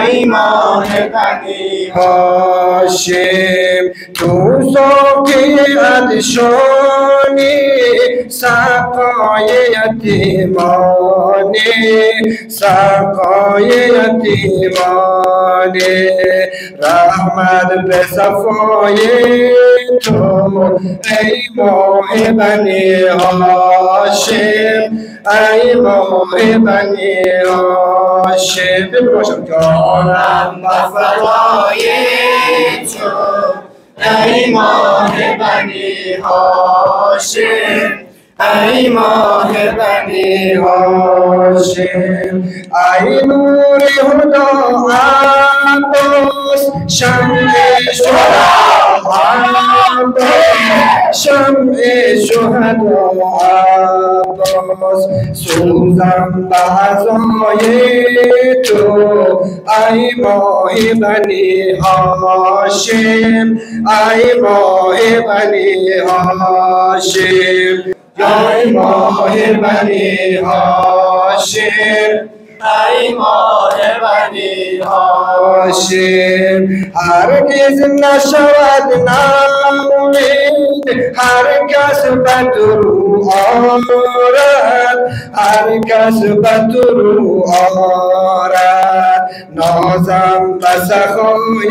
ای ماه بنی هاشم تو ساقی عطشانی سقای یتیمانی سقای یتیمانی رحمت به صفای تو ای ماه بنی هاشم ای ماه بنی هاشم بگوشم جانم و فدای تو ای ماه بنی هاشم ای ماه بنی هاشم ای نور هدا عباس شمع شهدا عباس شمع شهدا عباس سوزم به عزای تو ای ماه بنی هاشم ای ماه بنی هاشم ای ماه بنی هاشم ای ماه بنی هاشم هرگز نشود نامید هر کس به تو رو آرد هر کس به تو رو آرد نازم به سخای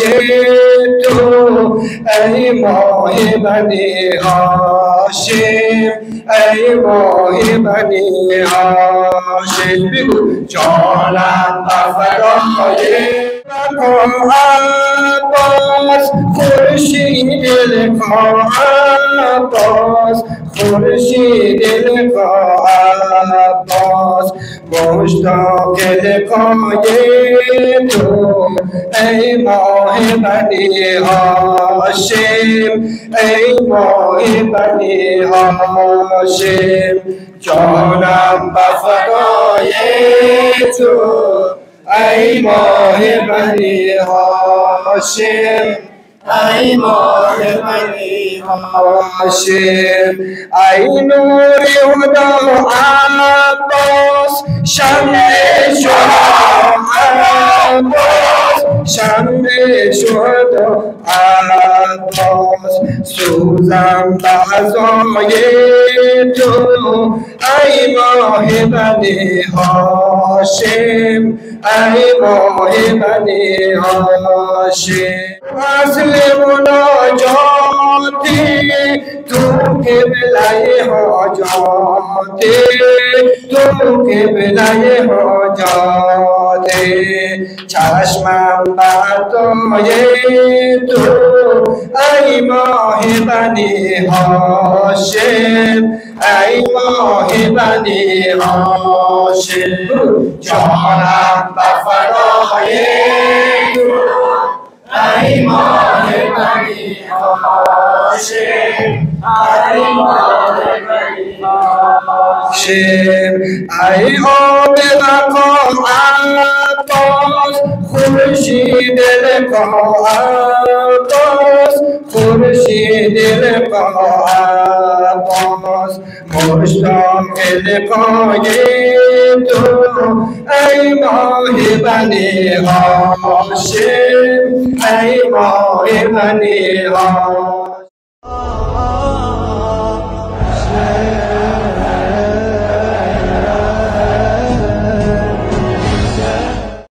تو ای ماه بنی هاشم ای ماه بنی هاشم بگو جانم به فدای عباس خورشید لقا عباس خورشید لقا عباس مشتاق لقای تو ای ماه بنی هاشم ای ماه بنی هاشم جانم به فدای تو ای ماه بنی هاشم ای ماه بنی هاشم ای نور هدا عباس شمع شهدا عباس شمع شهدا عباس سوزم به عزای تو ای ماه بنی هاشم ای ماه بنی هاشم اصل مناجاتی تو قبله حاجاتی تو قبله حاجاتی چشمم بردای تو ای ماه بنی هاشم ای ماه بنی هاشم جانم به فدای تو ای ماه بنی هاشم ای ماه بنی هاشم ای آب بقا عباس خورشید لقا عباس خورشید لقا عباس مشتاق لقای تو ای ماه بنی هاشم ای ماه بنی هاشم